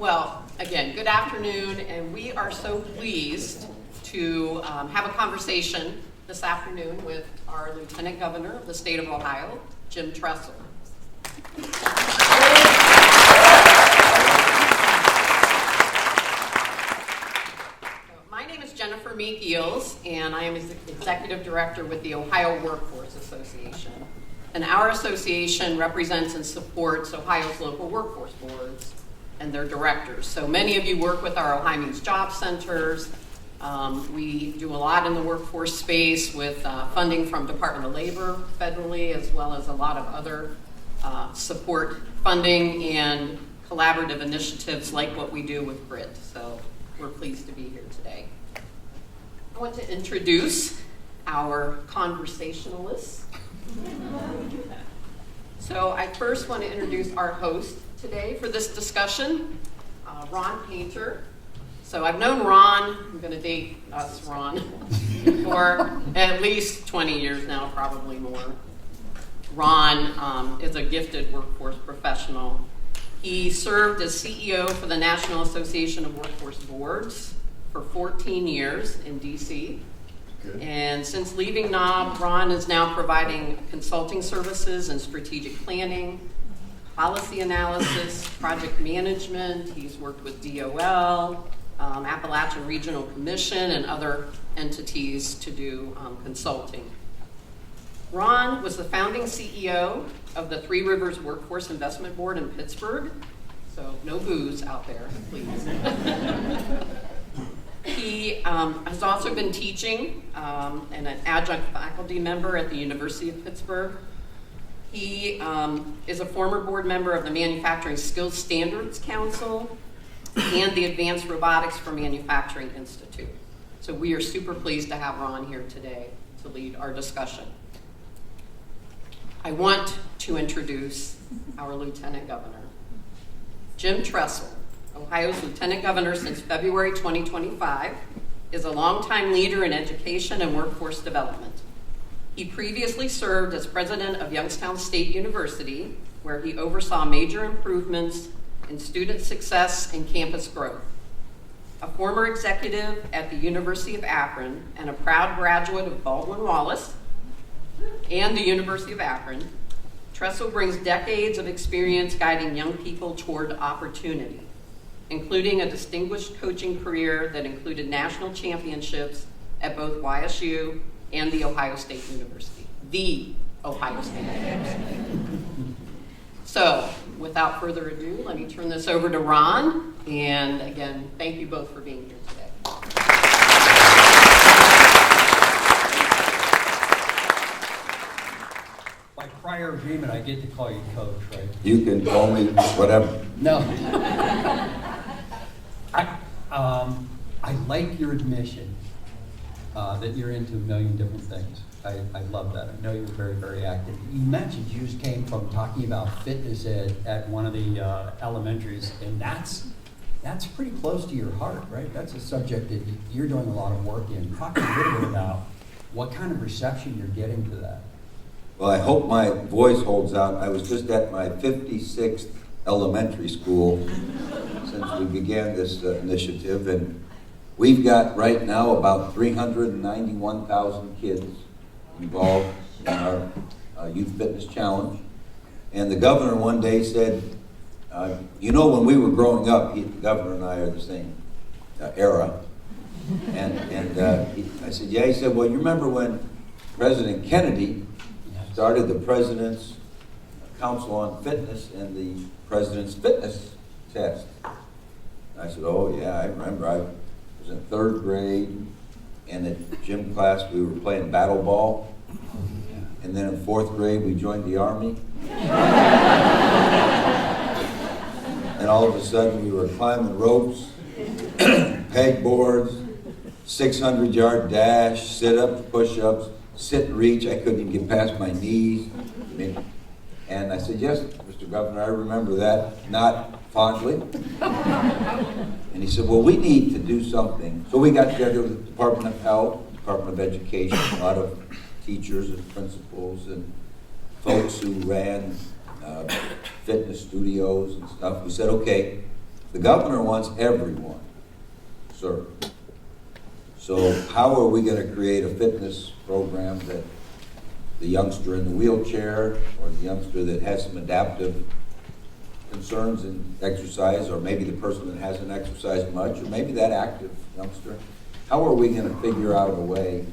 Well, again, good afternoon, and we are so pleased to have a conversation this afternoon with our Lieutenant Governor of the state of Ohio, Jim Tressel. My name is Jennifer Meek-Eels, and I am Executive Director with the Ohio Workforce Association. And our association represents and supports Ohio's local workforce boards and their directors. So many of you work with our Ohio Means Job Centers. We do a lot in the workforce space with funding from Department of Labor federally, as well as a lot of other support funding and collaborative initiatives like what we do with GRIT. So we're pleased to be here today. I want to introduce our conversationalists. So I first want to introduce our host today for this discussion, Ron Painter. So I've known Ron, I'm going to date us, Ron, for at least 20 years now, probably more. Ron is a gifted workforce professional. He served as CEO for the National Association of Workforce Boards for 14 years in DC. Good. And since leaving NOB, Ron is now providing consulting services and strategic planning, policy analysis, project management. He's worked with DOL, Appalachian Regional Commission, and other entities to do consulting. Ron was the founding CEO of the Three Rivers Workforce Investment Board in Pittsburgh, so no booze out there, please. He has also been teaching and an adjunct faculty member at the University of Pittsburgh. He is a former board member of the Manufacturing Skills Standards Council and the Advanced Robotics for Manufacturing Institute. So we are super pleased to have Ron here today to lead our discussion. I want to introduce our Lieutenant Governor. Jim Tressel, Ohio's Lieutenant Governor since February 2025, is a longtime leader in education and workforce development. He previously served as president of Youngstown State University, where he oversaw major improvements in student success and campus growth. A former executive at the University of Akron and a proud graduate of Baldwin-Wallace and the University of Akron, Tressel brings decades of experience guiding young people toward opportunity, including a distinguished coaching career that included national championships at both YSU and the Ohio State University, the Ohio State University. So, without further ado, let me turn this over to Ron, and again, thank you both for being here today. By prior agreement, I get to call you Coach, right? You can call me whatever. No. I like your admission that you're into a million different things. I love that. I know you're very, very active. You mentioned you just came from talking about fitness at one of the elementaries, and that's pretty close to your heart, right? That's a subject that you're doing a lot of work in. Talk a little bit about what kind of reception you're getting to that. Well, I hope my voice holds out. I was just at my 56th elementary school since we began this initiative, and we've got right now about 391,000 kids involved in our Youth Fitness Challenge. And the governor one day said, when we were growing up, the governor and I are the same era. And I said, yeah. He said, well, you remember when President Kennedy started the President's Council on Fitness and the President's Fitness Test? I said, oh, yeah, I remember. I was in third grade, and at gym class we were playing battle ball. And then in fourth grade we joined the Army. And all of a sudden we were climbing ropes, peg boards, 600-yard dash, sit-ups, push-ups, sit and reach. I couldn't even get past my knees. And I said, yes, Mr. Governor, I remember that, not fondly. And he said, well, we need to do something. So we got together with the Department of Health, Department of Education, a lot of teachers and principals and folks who ran fitness studios and stuff. We said, okay, The governor wants everyone served. So how are we going to create a fitness program that the youngster in the wheelchair or the youngster that has some adaptive concerns in exercise, or maybe the person that hasn't exercised much, or maybe that active youngster, how are we going to figure out a way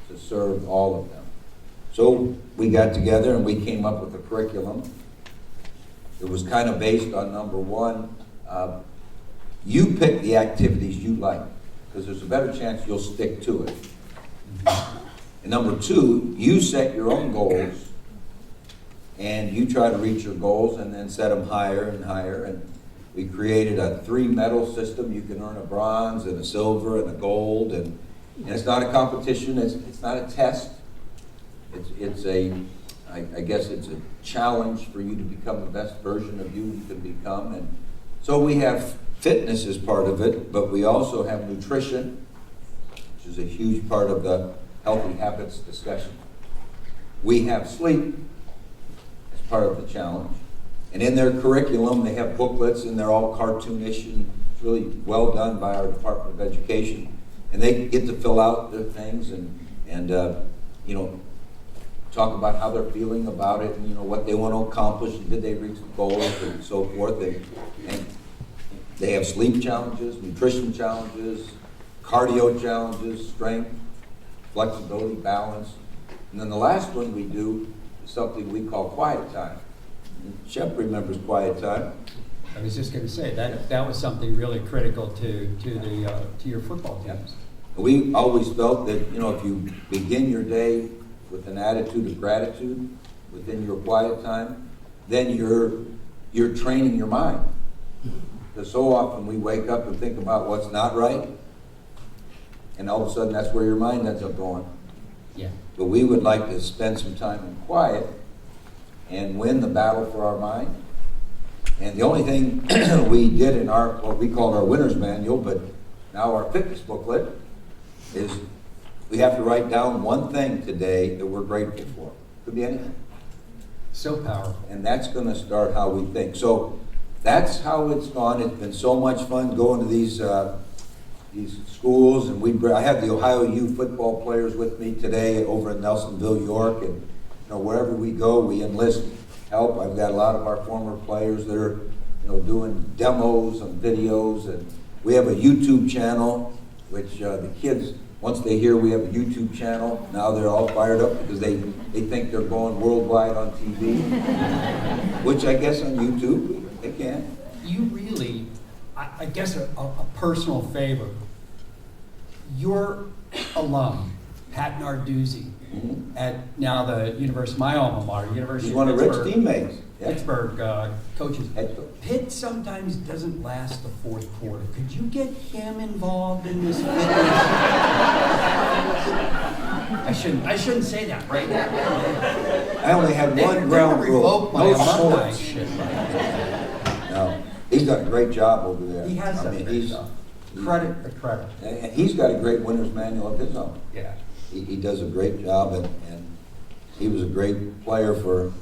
to serve all of them? So we got together and we came up with a curriculum. It was kind of based on number one, you pick the activities you like, because there's a better chance you'll stick to it. And number two, you set your own goals, and you try to reach your goals and then set them higher and higher. And we created a 3-medal system. You can earn a bronze and a silver and a gold, and it's not a competition, it's not a test. I guess it's a challenge for you to become the best version of you can become. And so we have fitness as part of it, but we also have nutrition, which is a huge part of the healthy habits discussion. We have sleep as part of the challenge. And in their curriculum, they have booklets, and they're all cartoonish, and it's really well done by our Department of Education. And they get to fill out their things and talk about how they're feeling about it, and what they want to accomplish, and did they reach the goals, and so forth. And they have sleep challenges, nutrition challenges, cardio challenges, strength, flexibility, balance. And then the last one we do is something we call quiet time. Shep remembers quiet time. I was just going to say that was something really critical to your football teams. We always felt that if you begin your day with an attitude of gratitude within your quiet time, then you're training your mind. Because so often we wake up and think about what's not right, and all of a sudden that's where your mind ends up going. Yeah. But we would like to spend some time in quiet and win the battle for our mind. And the only thing we did in what we called our winner's manual, but now our fitness booklet, is we have to write down one thing today that we're grateful for. Could be anything. So powerful. And that's going to start how we think. So that's how it's gone. It's been so much fun going to these schools, and I have the Ohio U football players with me today over in Nelsonville, York, and wherever we go, we enlist help. I've got a lot of our former players that are doing demos and videos, and we have a YouTube channel, which the kids, once they hear we have a YouTube channel, now they're all fired up because they think they're going worldwide on TV, which I guess on YouTube they can. You really, I guess a personal favor, your alum, Pat Narduzzi, at now the University, my alma mater, University He's of one of Pittsburgh. Rick's teammates. Yeah. Pittsburgh coaches. Head coach. Pitt sometimes doesn't last the fourth quarter. Could you get him involved in this fitness? I shouldn't say that right now. I only had one ground rule. Revoke my No alumni sports. shit. No, he's done a great job over there. He has done a great job. Credit the credit. And he's got a great winner's manual of his own. Yeah. He does a great job, and he was a great player for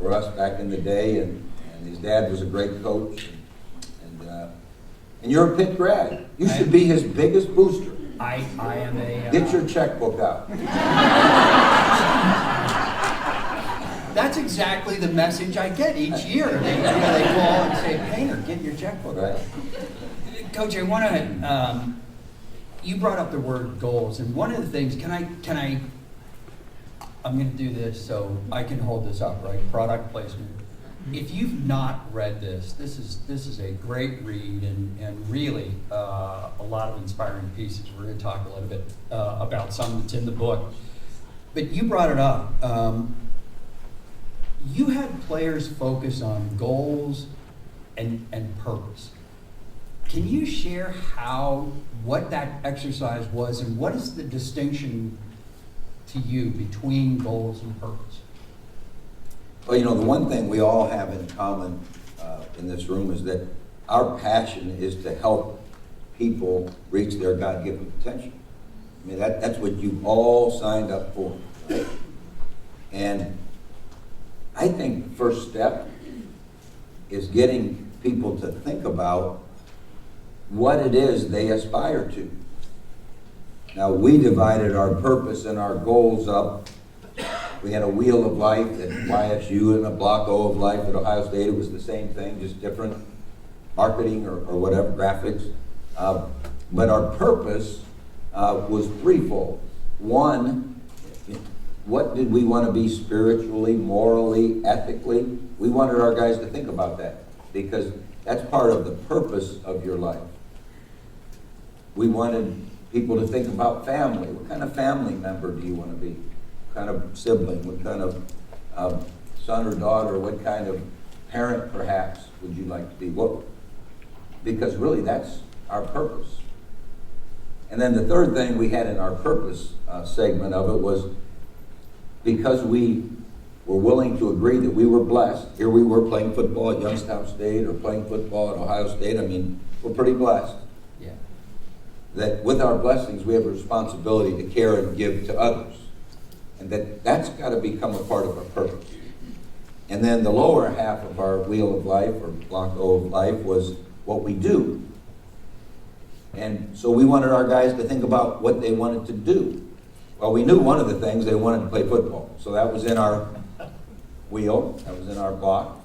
us back in the day, and his dad was a great coach. And you're a Pitt grad. You should be his biggest booster. I am a... Get your checkbook out. That's exactly the message I get each year. They call and say, Painter, get your checkbook out. Right. Coach, I want to... you brought up the word goals, and one of the things, I'm going to do this so I can hold this up, right? Product placement. If you've not read this is a great read, and really a lot of inspiring pieces. We're going to talk a little bit about some that's in the book. But you brought it up. You had players focus on goals and purpose. Can you share what that exercise was, and what is the distinction to you between goals and purpose? Well, the one thing we all have in common in this room is that our passion is to help people reach their God-given potential. I mean, that's what you've all signed up for, right? And I think the first step is getting people to think about what it is they aspire to. Now, we divided our purpose and our goals up. We had a wheel of life at YSU and a block O of life at Ohio State. It was the same thing, just different marketing or whatever, graphics. But our purpose was threefold. One, what did we want to be spiritually, morally, ethically? We wanted our guys to think about that because that's part of the purpose of your life. We wanted people to think about family. What kind of family member do you want to be? What kind of sibling? What kind of son or daughter? What kind of parent, perhaps, would you like to be? Because really, that's our purpose. And then the third thing we had in our purpose segment of it was because we were willing to agree that we were blessed. Here we were playing football at Youngstown State or playing football at Ohio State. I mean, we're pretty blessed. Yeah. That with our blessings, we have a responsibility to care and give to others. And that's got to become a part of our purpose. And then the lower half of our wheel of life, or block O of life, was what we do. And so we wanted our guys to think about what they wanted to do. Well, we knew one of the things, they wanted to play football. So that was in our wheel, that was in our block.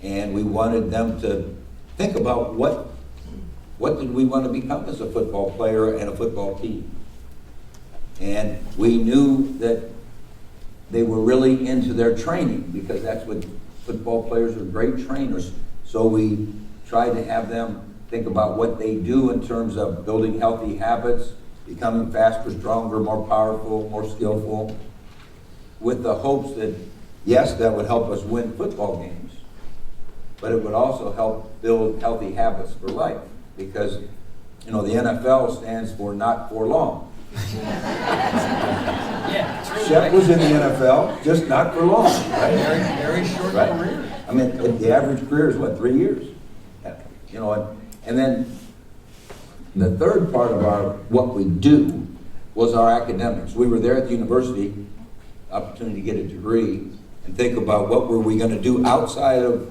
And we wanted them to think about what did we want to become as a football player and a football team. And we knew that they were really into their training because that's what football players are, great trainers. So we tried to have them think about what they do in terms of building healthy habits, becoming faster, stronger, more powerful, more skillful, with the hopes that, yes, that would help us win football games, but it would also help build healthy habits for life because, you know, the NFL stands for not for long. Yeah, true. Shep was in the NFL, just not for long, right? Very short Right. career. I mean, the average career is what, 3 years? You know, and then the third part of our what we do was our academics. We were there at the university, opportunity to get a degree, and think about what were we going to do outside of,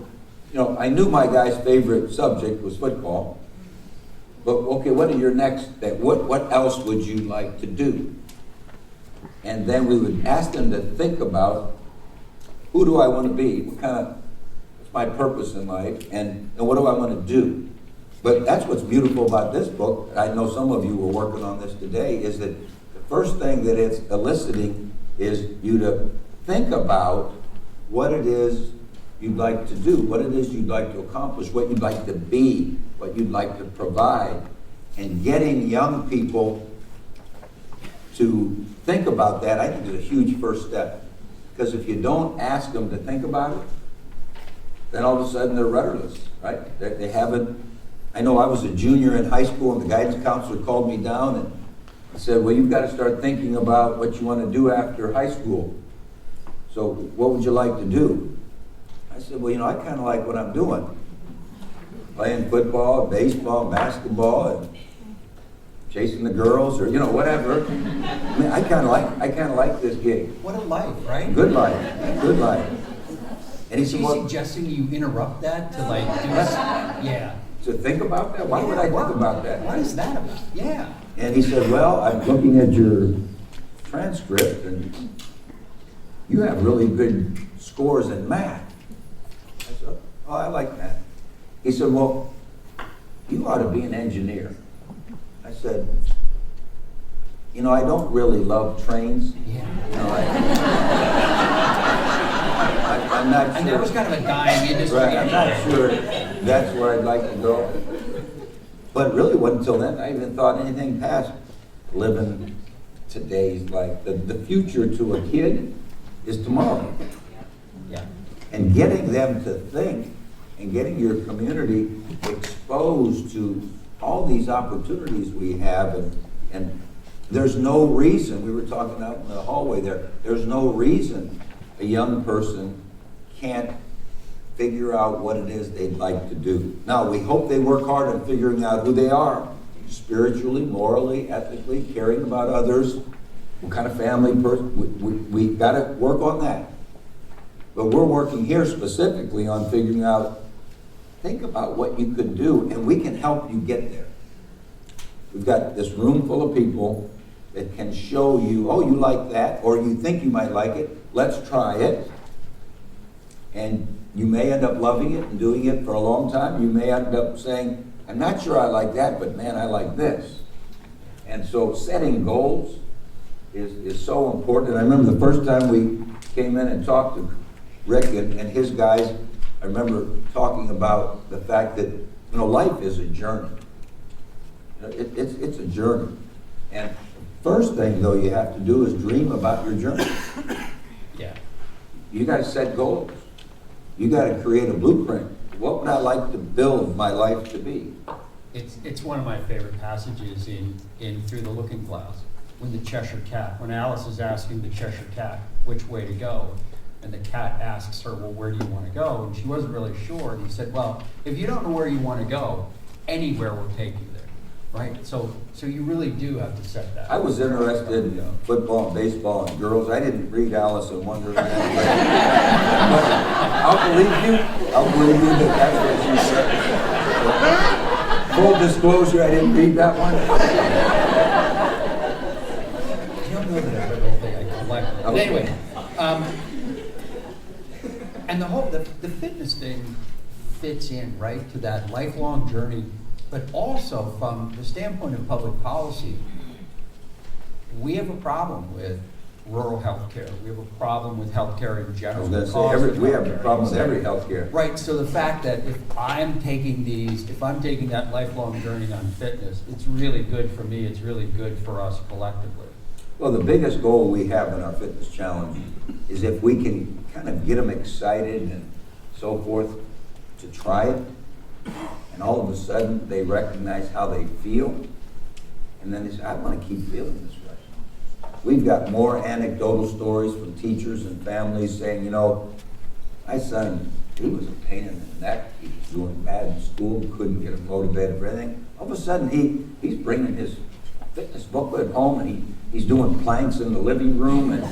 you know, I knew my guy's favorite subject was football, but okay, what are your next, what else would you like to do? And then we would ask them to think about, who do I want to be? What's my purpose in life? And what do I want to do? But that's what's beautiful about this book. I know some of you were working on this today, is that the first thing that it's eliciting is you to think about what it is you'd like to do, what it is you'd like to accomplish, what you'd like to be, what you'd like to provide, and getting young people to think about that, I think is a huge first step. Because if you don't ask them to think about it, then all of a sudden they're rudderless, right? They haven't. I know I was a junior in high school and the guidance counselor called me down and said, well, you've got to start thinking about what you want to do after high school. So what would you like to do? I said, well, you know, I kind of like what I'm doing. Playing football, baseball, basketball, and chasing the girls, or, you know, whatever. I mean, I kind of like this gig. What a life, right? Good life, good life. And he Is said, he well, suggesting you interrupt that to like do this? Yeah. to think about that? Why would I think about that? What is that about? Yeah. And he said, well, I'm looking at your transcript and you have really good scores in math. I said, oh, I like math. He said, well, you ought to be an engineer. I said, you know, I don't really love trains. Yeah. You know, I'm not sure. And that was kind of a dying industry. Right, I'm not sure that's where I'd like to go. But really wasn't until then I even thought anything past living today's life. The future to a kid is tomorrow. Yeah. And getting them to think and getting your community exposed to all these opportunities we have, and there's no reason, we were talking out in the hallway there's no reason a young person can't figure out what it is they'd like to do. Now, we hope they work hard on figuring out who they are, spiritually, morally, ethically, caring about others, what kind of family person. We've got to work on that. But we're working here specifically on figuring out, think about what you could do, and we can help you get there. We've got this room full of people that can show you, oh, you like that, or you think you might like it, let's try it. And you may end up loving it and doing it for a long time. You may end up saying, I'm not sure I like that, but man, I like this. And so setting goals is so important. And I remember the first time we came in and talked to Rick and his guys, I remember talking about the fact that, life is a journey. It's a journey. And the first thing, though, you have to do is dream about your journey. Yeah. You got to set goals. You got to create a blueprint. What would I like to build my life to be? It's one of my favorite passages in Through the Looking Glass, when the Cheshire Cat, when Alice is asking the Cheshire Cat which way to go, and the cat asks her, well, where do you want to go? And she wasn't really sure, and he said, well, if you don't know where you want to go, anywhere will take you there, right? So you really do have to set that. I was interested in football and baseball and girls. I didn't read Alice in Wonderland. But I'll believe you that that's what she said. Full disclosure, I didn't read that one. You don't know that I read the whole thing, I collected. But anyway, and the fitness thing fits in, right, to that lifelong journey, but also from the standpoint of public policy, we have a problem with rural health care. We have a problem with health care in general. I was going to say, we have a problem with every health care. Right, so the fact that if I'm taking that lifelong journey on fitness, it's really good for me, it's really good for us collectively. Well, the biggest goal we have in our fitness challenge is if we can kind of get them excited and so forth to try it, and all of a sudden they recognize how they feel, and then they say, I want to keep feeling this way. We've got more anecdotal stories from teachers and families saying, my son, he was a pain in the neck, he was doing bad in school, couldn't get him motivated for anything. All of a sudden he's bringing his fitness booklet home, and he's doing planks in the living room, and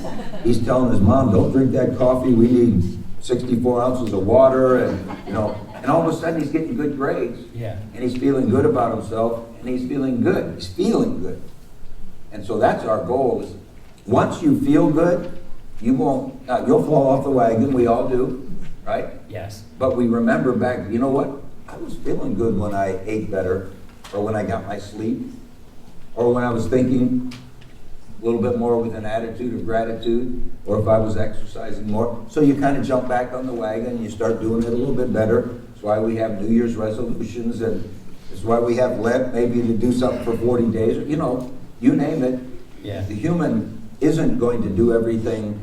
he's telling his mom, don't drink that coffee, we need 64 ounces of water, and all of a sudden he's getting good grades. Yeah. And he's feeling good about himself, and he's feeling good. He's feeling good. And so that's our goal, is once you feel good, you'll fall off the wagon, we all do, right? Yes. But we remember back, you know what? I was feeling good when I ate better, or when I got my sleep, or when I was thinking a little bit more with an attitude of gratitude, or if I was exercising more. So you kind of jump back on the wagon and you start doing it a little bit better. That's why we have New Year's resolutions, and it's why we have Lent, maybe to do something for 40 days, you name it. Yeah. The human isn't going to do everything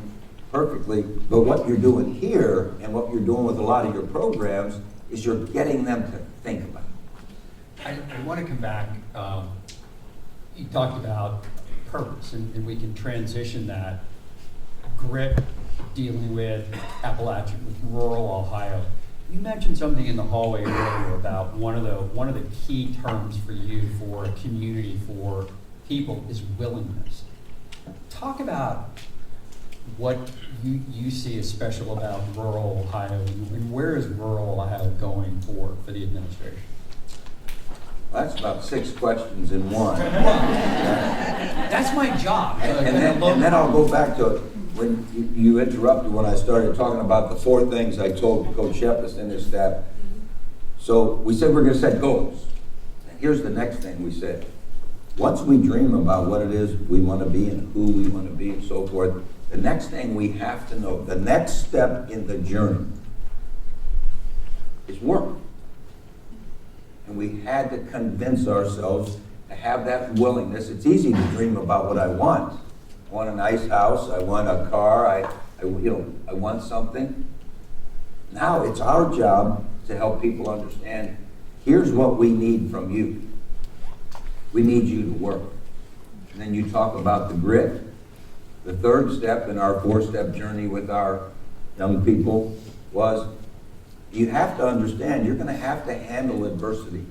perfectly, but what you're doing here and what you're doing with a lot of your programs is you're getting them to think about it. I want to come back. You talked about purpose, and we can transition that grit, dealing with Appalachia, with rural Ohio. You mentioned something in the hallway earlier about one of the key terms for you, for a community, for people, is willingness. Talk about what you see as special about rural Ohio, and where is rural Ohio going for the administration? Well, that's about 6 questions in one. That's my job. And then I'll go back to when you interrupted when I started talking about the 4 things I told Coach Shepis and his staff. So we said we're going to set goals. And here's the next thing we said. Once we dream about what it is we want to be and who we want to be and so forth, the next thing we have to know, the next step in the journey, is work. And we had to convince ourselves to have that willingness. It's easy to dream about what I want. I want a nice house, I want a car, I want something. Now it's our job to help people understand, here's what we need from you. We need you to work. And then you talk about the grit. The 3rd step in our 4-step journey with our young people was, you have to understand you're going to have to handle adversity.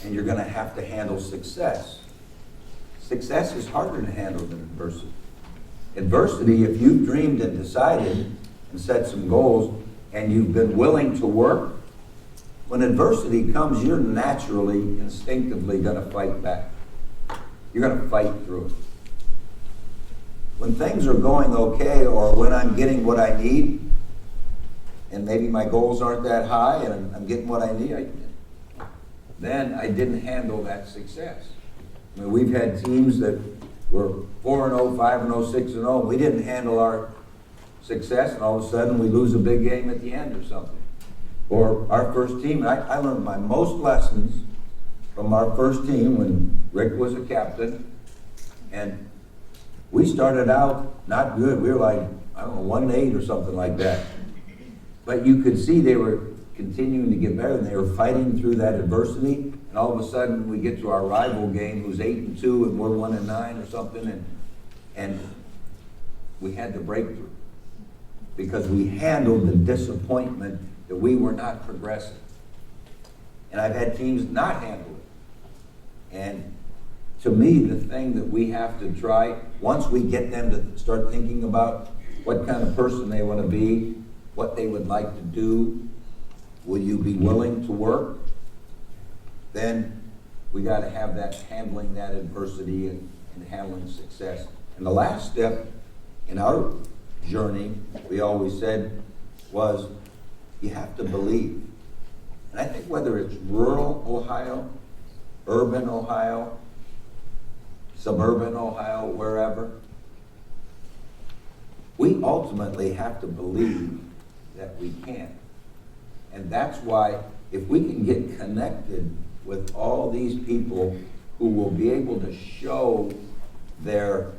And you're going to have to handle success. Success is harder to handle than adversity. Adversity, if you've dreamed and decided and set some goals, and you've been willing to work, when adversity comes, you're naturally, instinctively going to fight back. You're going to fight through it. When things are going okay, or when I'm getting what I need, and maybe my goals aren't that high, and I'm getting what I need, then I didn't handle that success. I mean, we've had teams that were 4-0, 5-0, 6-0, and we didn't handle our success, and all of a sudden we lose a big game at the end or something. Or our first team, I learned my most lessons from our first team when Rick was a captain, and we started out not good. We were like, I don't know, 1-8 or something like that. But you could see they were continuing to get better, and they were fighting through that adversity, and all of a sudden we get to our rival game who's 8-2 and we're 1-9 or something, and we had the breakthrough because we handled the disappointment that we were not progressing. And I've had teams not handle it. And to me, the thing that we have to try, once we get them to start thinking about what kind of person they want to be, what they would like to do, will you be willing to work? Then we got to have that handling that adversity and handling success. And the last step in our journey, we always said, was you have to believe. And I think whether it's rural Ohio, urban Ohio, suburban Ohio, wherever, we ultimately have to believe that we can. And that's why if we can get connected with all these people who will be able to show their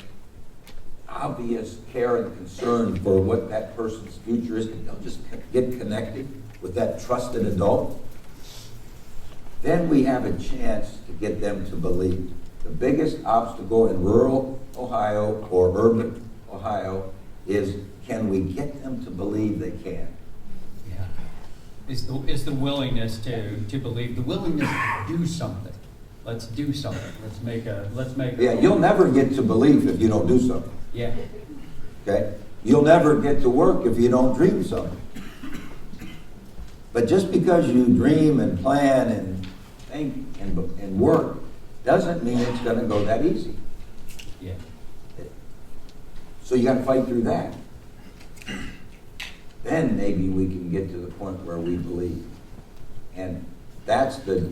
obvious care and concern for what that person's future is, and they'll just get connected with that trusted adult, then we have a chance to get them to believe. The biggest obstacle in rural Ohio or urban Ohio is, can we get them to believe they can? Yeah. It's the willingness to believe, the willingness to do something. Let's do something. Let's make a Yeah, you'll never get to belief if you don't do something. Yeah. Okay? You'll never get to work if you don't dream something. But just because you dream and plan and think and work doesn't mean it's going to go that easy. Yeah. So you got to fight through that. Then maybe we can get to the point where we believe. And that's the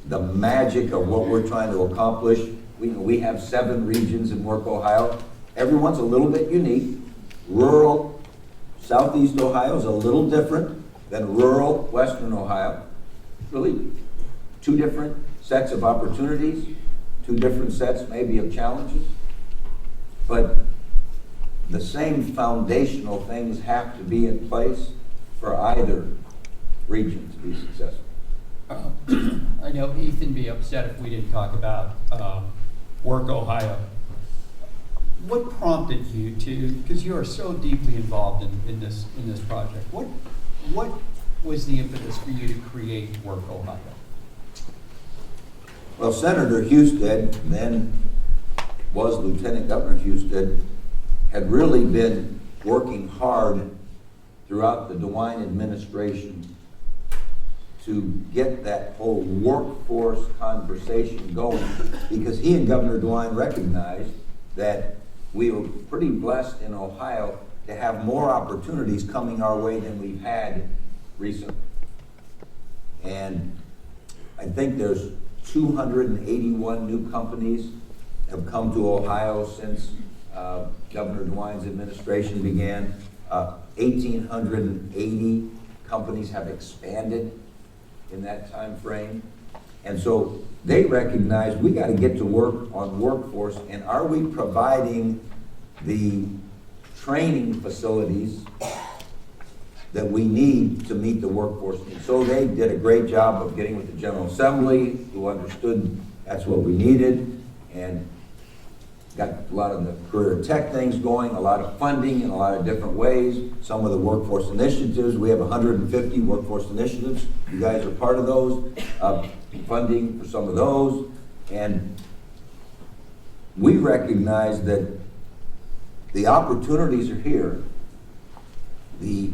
magic of what we're trying to accomplish. We have 7 regions in Work Ohio. Everyone's a little bit unique. Rural Southeast Ohio is a little different than rural Western Ohio. Really, 2 different sets of opportunities, 2 different sets maybe of challenges. But the same foundational things have to be in place for either region to be successful. I know Ethan would be upset if we didn't talk about Work Ohio. What prompted you to, because you are so deeply involved in this project, what was the impetus for you to create Work Ohio? Well, Senator Husted, then was Lieutenant Governor Husted, had really been working hard throughout the DeWine administration to get that whole workforce conversation going, because he and Governor DeWine recognized that we were pretty blessed in Ohio to have more opportunities coming our way than we've had recently. And I think there's 281 new companies have come to Ohio since Governor DeWine's administration began. 1,880 companies have expanded in that time frame. And so they recognize we got to get to work on workforce, and are we providing the training facilities that we need to meet the workforce needs? So they did a great job of getting with the General Assembly, who understood that's what we needed, and got a lot of the career tech things going, a lot of funding in a lot of different ways. Some of the workforce initiatives, we have 150 workforce initiatives. You guys are part of those, funding for some of those. And we recognize that the opportunities are here. The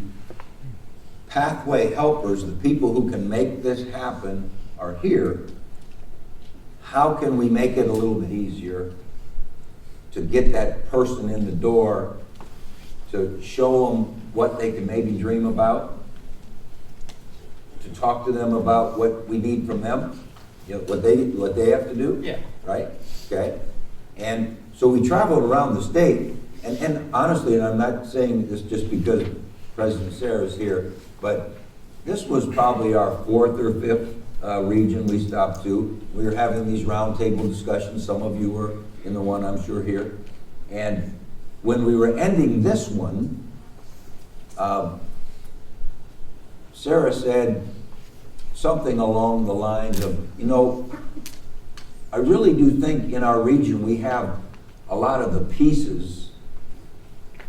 pathway helpers, the people who can make this happen, are here. How can we make it a little bit easier to get that person in the door, to show them what they can maybe dream about, to talk to them about what we need from them, what they have to do? Yeah. Right? Okay? And so we traveled around the state, and honestly, and I'm not saying this just because President Sarah's here, but this was probably our fourth or fifth region we stopped to. We were having these roundtable discussions. Some of you were in the one, I'm sure, here. And when we were ending this one, Sarah said something along the lines of, I really do think in our region we have a lot of the pieces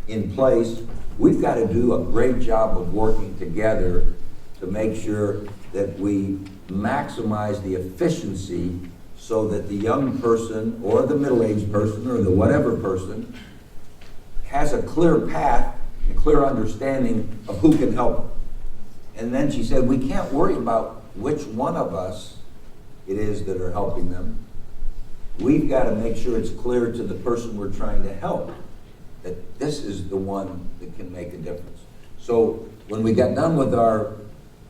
in place. We've got to do a great job of working together to make sure that we maximize the efficiency so that the young person or the middle-aged person or the whatever person has a clear path, a clear understanding of who can help them. And then she said, we can't worry about which one of us it is that are helping them. We've got to make sure it's clear to the person we're trying to help that this is the one that can make a difference. So when we got done with our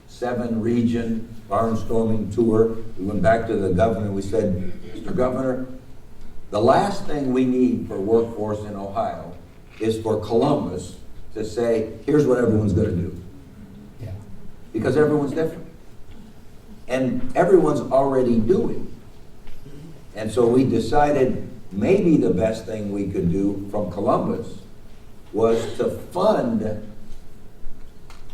7-region barnstorming tour, we went back to the governor and we said, Mr. Governor, the last thing we need for workforce in Ohio is for Columbus to say, here's what everyone's going to do. Yeah. Because everyone's different. And everyone's already doing. And so we decided maybe the best thing we could do from Columbus was to fund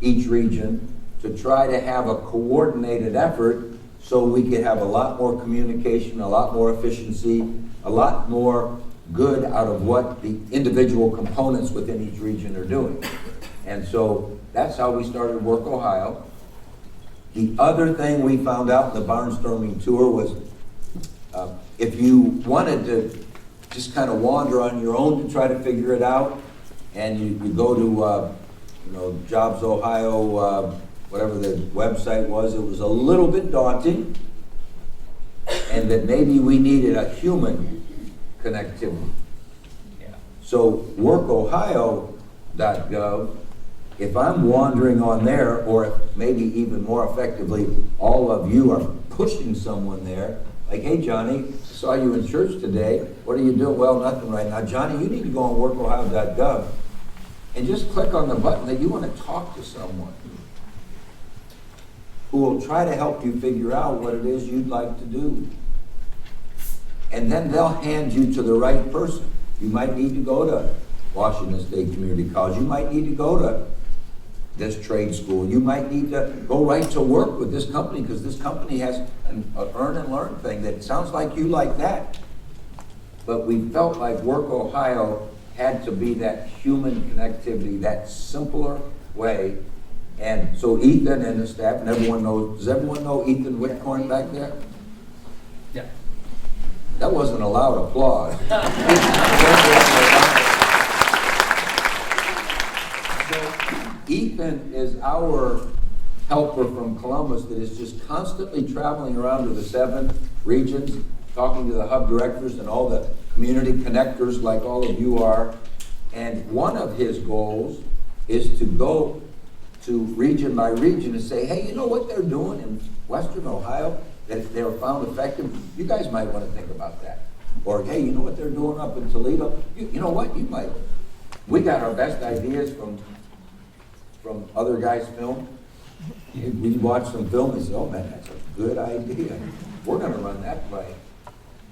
each region to try to have a coordinated effort so we could have a lot more communication, a lot more efficiency, a lot more good out of what the individual components within each region are doing. And so that's how we started Work Ohio. The other thing we found out in the barnstorming tour was if you wanted to just kind of wander on your own to try to figure it out, and you go to Jobs Ohio, whatever the website was, it was a little bit daunting, and that maybe we needed a human connectivity. Yeah. So workohio.gov, if I'm wandering on there, or if maybe even more effectively, all of you are pushing someone there, like, hey, Johnny, I saw you in church today. What are you doing? Well, nothing right now. Johnny, you need to go on workohio.gov and just click on the button that you want to talk to someone who will try to help you figure out what it is you'd like to do. And then they'll hand you to the right person. You might need to go to Washington State Community College. You might need to go to this trade school. You might need to go right to work with this company because this company has an earn and learn thing that sounds like you like that. But we felt like Work Ohio had to be that human connectivity, that simpler way. And so Ethan and the staff, and everyone knows, does everyone know Ethan Whitcorn back there? Yeah. That wasn't a loud applause. Ethan is our helper from Columbus that is just constantly traveling around to the 7 regions, talking to the hub directors and all the community connectors like all of you are. And one of his goals is to go to region by region and say, hey, you know what they're doing in Western Ohio that they were found effective? You guys might want to think about that. Or, hey, you know what they're doing up in Toledo? You know what? You might. We got our best ideas from other guys' film. We watch some film and say, oh man, that's a good idea. We're going to run that play,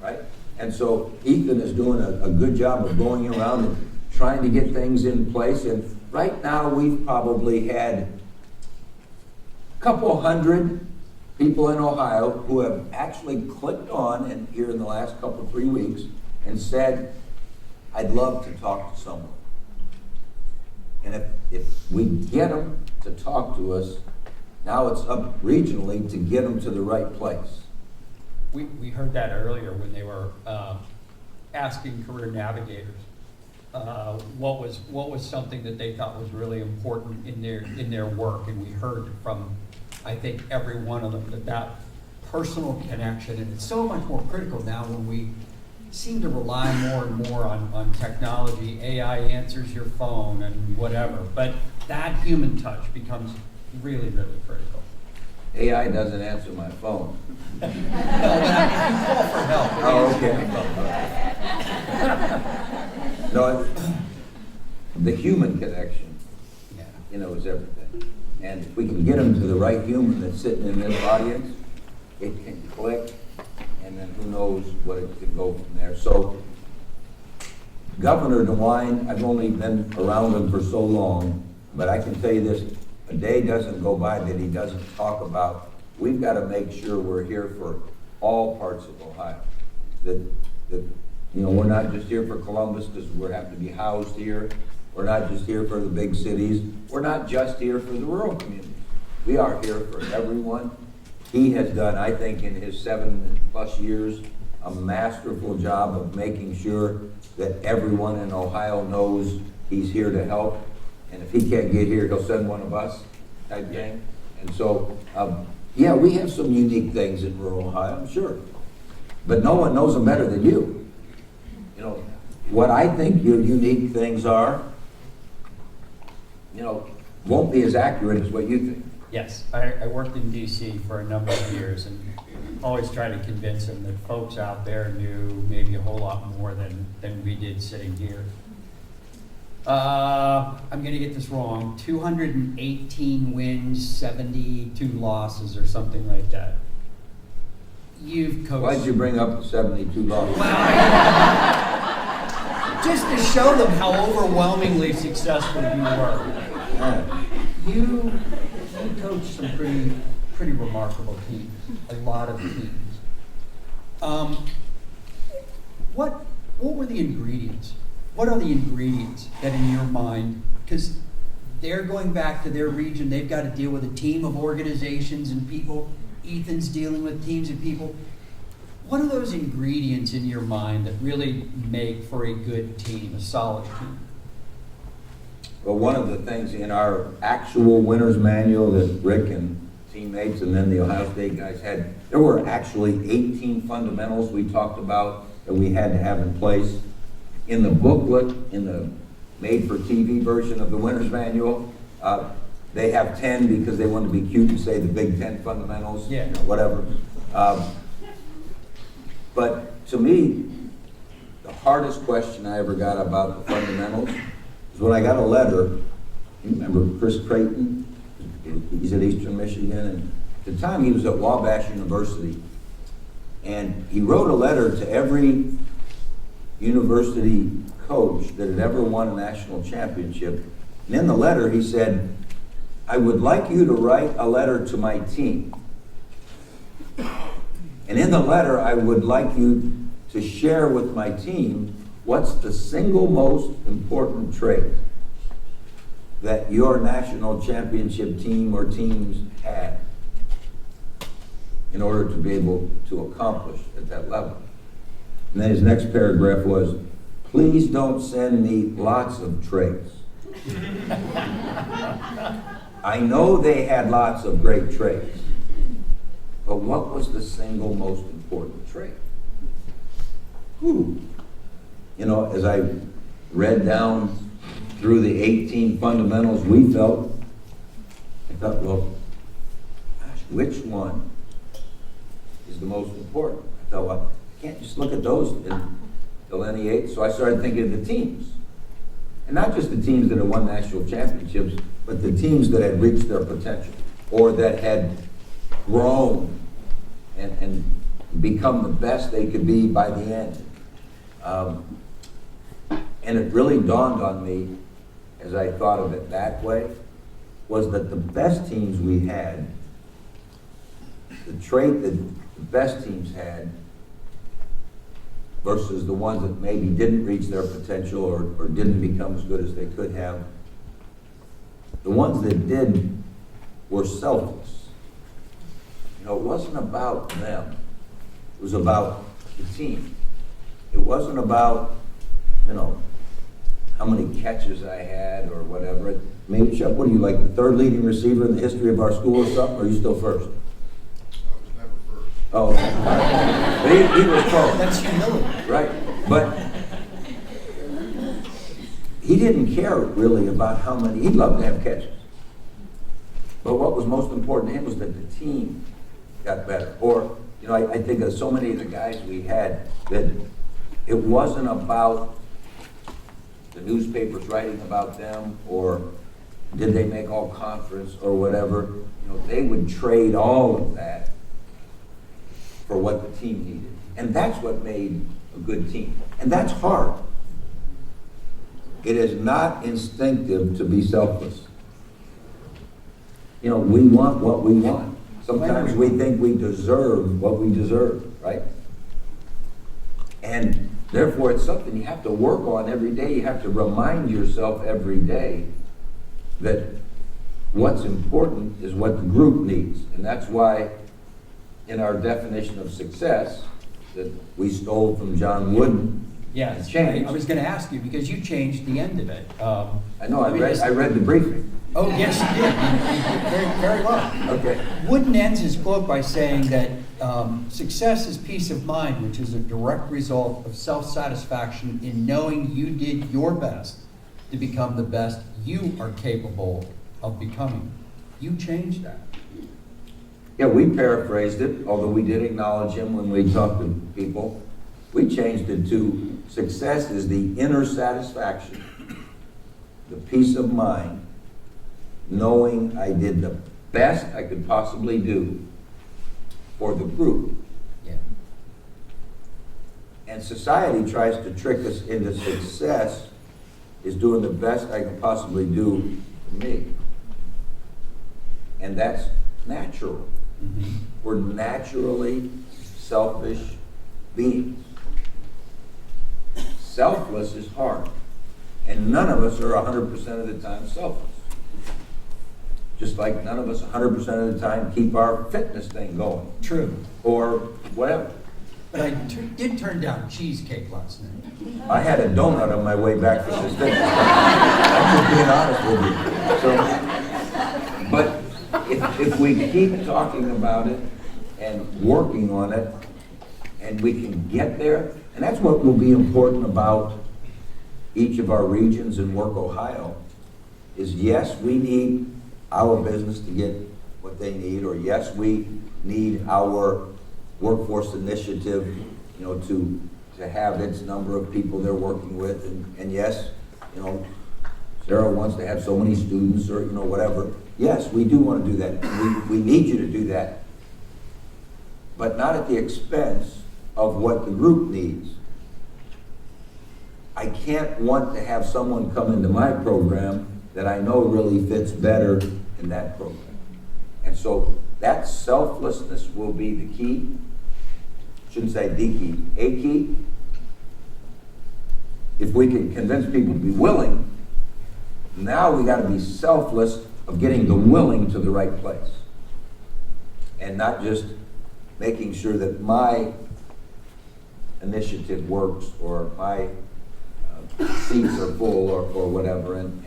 right? And so Ethan is doing a good job of going around and trying to get things in place. And right now we've probably had a couple hundred people in Ohio who have actually clicked on, and here in the last couple, 3 weeks, and said, I'd love to talk to someone. And if we get them to talk to us, now it's up regionally to get them to the right place. We heard that earlier when they were asking career navigators what was something that they thought was really important in their work, and we heard from, I think, every one of them that personal connection, and it's so much more critical now when we seem to rely more and more on technology. AI answers your phone and whatever, but that human touch becomes really, really critical. AI doesn't answer my phone. No, but if you call for help. Oh, okay. No, the human connection, Yeah. is everything. And if we can get them to the right human that's sitting in this audience, it can click, and then who knows what it can go from there. So, Governor DeWine, I've only been around him for so long, but I can tell you this, a day doesn't go by that he doesn't talk about, we've got to make sure we're here for all parts of Ohio. That we're not just here for Columbus because we have to be housed here. We're not just here for the big cities. We're not just here for the rural communities. We are here for everyone. He has done, I think, in his 7+ years, a masterful job of making sure that everyone in Ohio knows he's here to help. And if he can't get here, he'll send one of us, type thing. And so, we have some unique things in rural Ohio, I'm sure. But no one knows them better than you. What I think your unique things are, won't be as accurate as what you think. Yes, I worked in DC for a number of years and always tried to convince them that folks out there knew maybe a whole lot more than we did sitting here. I'm going to get this wrong. 218 wins, 72 losses, or something like that. You've coached. Why'd you bring up the 72 losses? Just to show them how overwhelmingly successful you were. Yeah. You coached some pretty remarkable teams, a lot of teams. What were the ingredients? What are the ingredients that in your mind, because they're going back to their region, they've got to deal with a team of organizations and people, Ethan's dealing with teams of people. What are those ingredients in your mind that really make for a good team, a solid team? Well, one of the things in our actual winner's manual that Rick and teammates and then the Ohio State guys had, there were actually 18 fundamentals we talked about that we had to have in place. In the booklet, in the made-for-TV version of the winner's manual, they have 10 because they want to be cute and say the Big 10 fundamentals, whatever. But to me, the hardest question I ever got about the fundamentals is when I got a letter. You remember Chris Creighton? He's at Eastern Michigan, and at the time he was at Wabash University. And he wrote a letter to every university coach that had ever won a national championship. And in the letter he said, I would like you to write a letter to my team. And in the letter, I would like you to share with my team what's the single most important trait that your national championship team or teams had in order to be able to accomplish at that level. And then his next paragraph was, please don't send me lots of traits. I know they had lots of great traits, but what was the single most important trait? As I read down through the 18 fundamentals we felt, I thought, well, gosh, which one is the most important? I thought, well, I can't just look at those and delineate. So I started thinking of the teams. And not just the teams that had won national championships, but the teams that had reached their potential or that had grown and become the best they could be by the end. And it really dawned on me, as I thought of it that way, was that the best teams we had, the trait that the best teams had versus the ones that maybe didn't reach their potential or didn't become as good as they could have, the ones that did were selfless. It wasn't about them. It was about the team. It wasn't about, how many catches I had or whatever. Maybe, Chuck, what are you, like the third leading receiver in the history of our school or something, or are you still first? I was never first. Oh, okay. All right. But he was close. That's humility. Right, but he didn't care really about how many, he loved to have catches. But what was most important to him was that the team got better. Or, you know, I think of so many of the guys we had that it wasn't about the newspapers writing about them or did they make all conference or whatever. You know, they would trade all of that for what the team needed. And that's what made a good team. And that's hard. It is not instinctive to be selfless. You know, we want what we want. Sometimes we think we deserve what we deserve, right? And therefore, it's something you have to work on every day. You have to remind yourself every day that what's important is what the group needs. And that's why in our definition of success that we stole from John Wooden, Yes, changed. I was going to ask you, because you changed the end of it. I know, I read the briefing. Oh, yes, you did. You did very, very well. Okay. Wooden ends his quote by saying that success is peace of mind, which is a direct result of self-satisfaction in knowing you did your best to become the best you are capable of becoming. You changed that. Yeah, we paraphrased it, although we did acknowledge him when we talked to people. We changed it to success is the inner satisfaction, the peace of mind, knowing I did the best I could possibly do for the group. Yeah. And society tries to trick us into success is doing the best I can possibly do for me. And that's natural. Mm-hmm. We're naturally selfish beings. Selfless is hard. And none of us are 100% of the time selfless. Just like none of us 100% of the time keep our fitness thing going. True. Or whatever. But I did turn down cheesecake last night. I had a donut on my way back from this thing. I'm just being honest with you. So, but if we keep talking about it and working on it, and we can get there, and that's what will be important about each of our regions in Work Ohio, is yes, we need our business to get what they need, or yes, we need our workforce initiative, you know, to have its number of people they're working with, and yes, you know, Sarah wants to have so many students, or, you know, whatever. Yes, we do want to do that. We need you to do that, but not at the expense of what the group needs. I can't want to have someone come into my program that I know really fits better in that program. And so that selflessness will be the key. Shouldn't say the key, a key. If we can convince people to be willing, now we got to be selfless of getting the willing to the right place. And not just making sure that my initiative works or my seats are full or whatever, and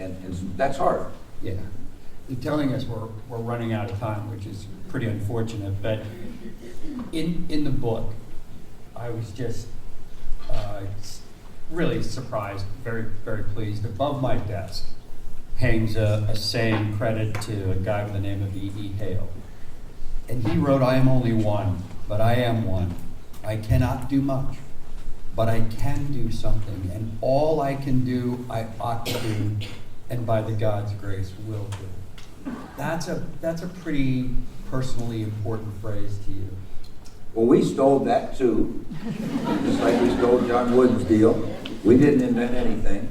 that's hard. Yeah. You're telling us we're running out of time, which is pretty unfortunate, but in the book, I was just really surprised, very, very pleased. Above my desk hangs a saying credit to a guy by the name of E.E. Hale. And he wrote, "I am only one, but I am one. I cannot do much, but I can do something, and all I can do, I ought to do, and by the God's grace will do." That's a pretty personally important phrase to you. Well, we stole that too, just like we stole John Wooden's deal. We didn't invent anything.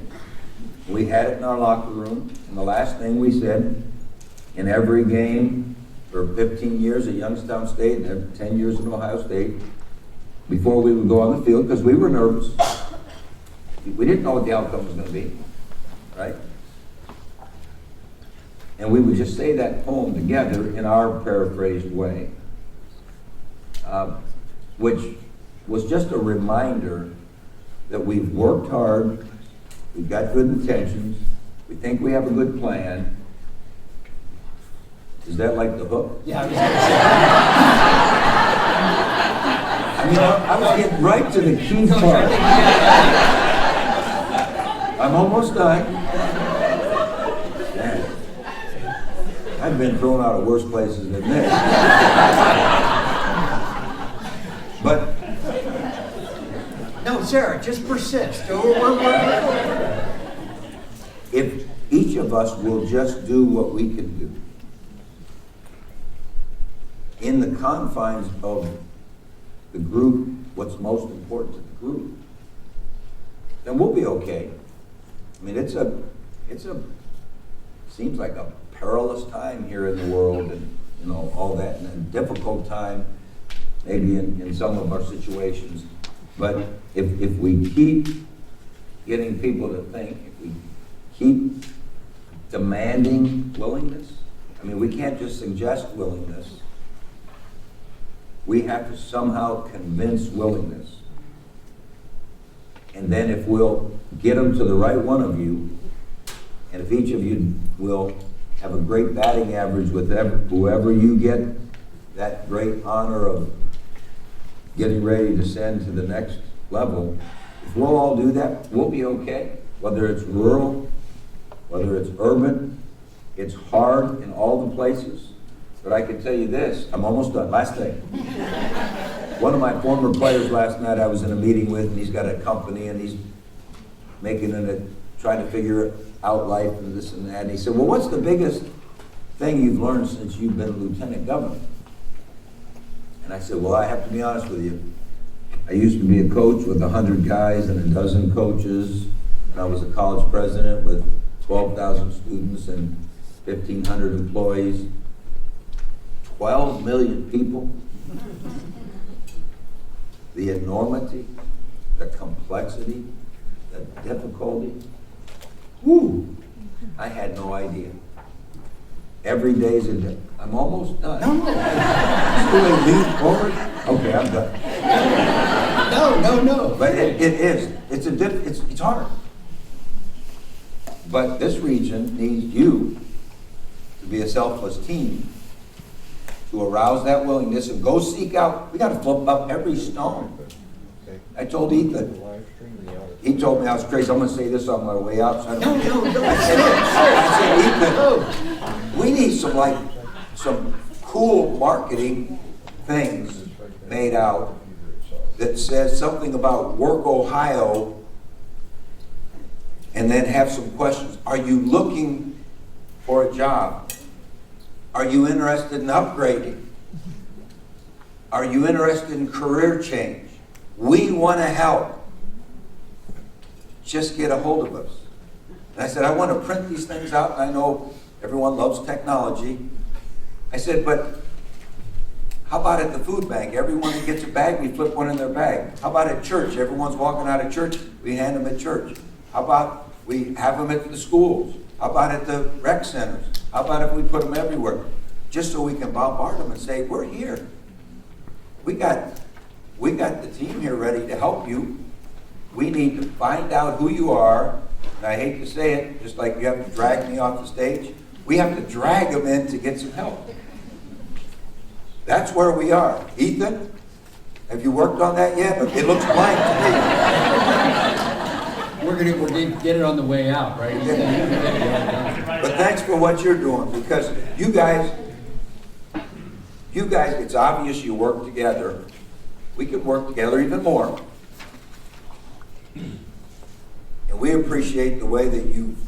We had it in our locker room, and the last thing we said in every game for 15 years at Youngstown State and 10 years at Ohio State, before we would go on the field, because we were nervous. We didn't know what the outcome was going to be, right? And we would just say that poem together in our paraphrased way, which was just a reminder that we've worked hard we've got good intentions, we think we have a good plan. Is that like the hook? Yeah, I was gonna say. I mean, I was getting right to the key No, part. I I'm almost done. Man, I've been thrown out of worse places than this. But No, Sarah, just persist. if each of us will just do what we can do in the confines of the group, what's most important to the group, then we'll be okay. I mean, seems like a perilous time here in the world, and all that, and a difficult time maybe in some of our situations. But if we keep getting people to think, if we keep demanding willingness, I mean, we can't just suggest willingness. We have to somehow convince willingness. And then if we'll get them to the right one of you, and if each of you will have a great batting average with whoever you get that great honor of getting ready to send to the next level, if we'll all do that, we'll be okay. Whether it's rural, whether it's urban, it's hard in all the places. But I can tell you this, I'm almost done. Last thing. One of my former players last night I was in a meeting with, and he's got a company, and he's trying to figure out life and this and that. And he said, well, what's the biggest thing you've learned since you've been lieutenant governor? And I said, well, I have to be honest with you. I used to be a coach with 100 guys and a dozen coaches, and I was a college president with 12,000 students and 1,500 employees. 12 million people. The enormity, the complexity, the difficulty. Woo! I had no idea. Every day's a day. I'm almost done. No. Still lean forward? Okay, I'm done. No. But it is. It's hard. But this region needs you to be a selfless team, to arouse that willingness and go seek out. We got to flip up every stone. I told Ethan. He told me I was crazy. I'm going to say this on my way out. So No. I said, Ethan, we need some cool marketing things made out that says something about Work Ohio, and then have some questions. Are you looking for a job? Are you interested in upgrading? Are you interested in career change? We want to help. Just get a hold of us. And I said, I want to print these things out, and I know everyone loves technology. I said, but how about at the food bank? Everyone that gets a bag, we flip one in their bag. How about at church? Everyone's walking out of church, we hand them at church. How about we have them at the schools? How about at the rec centers? How about if we put them everywhere? Just so we can bombard them and say, we're here. We got the team here ready to help you. We need to find out who you are. And I hate to say it, just like you have to drag me off the stage, we have to drag them in to get some help. That's where we are. Ethan, have you worked on that yet? It looks blank to me. We're gonna get it on the way out, right? But thanks for what you're doing, because you guys, it's obvious you work together. We can work together even more. And we appreciate the way that you've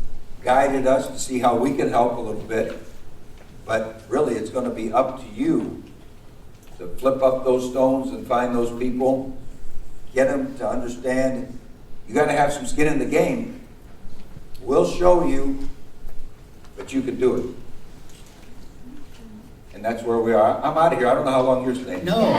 guided us to see how we can help a little bit. But really, it's going to be up to you to flip up those stones and find those people, get them to understand. You got to have some skin in the game. We'll show you, but you can do it. And that's where we are. I'm out of here. I don't know how long you're staying. No.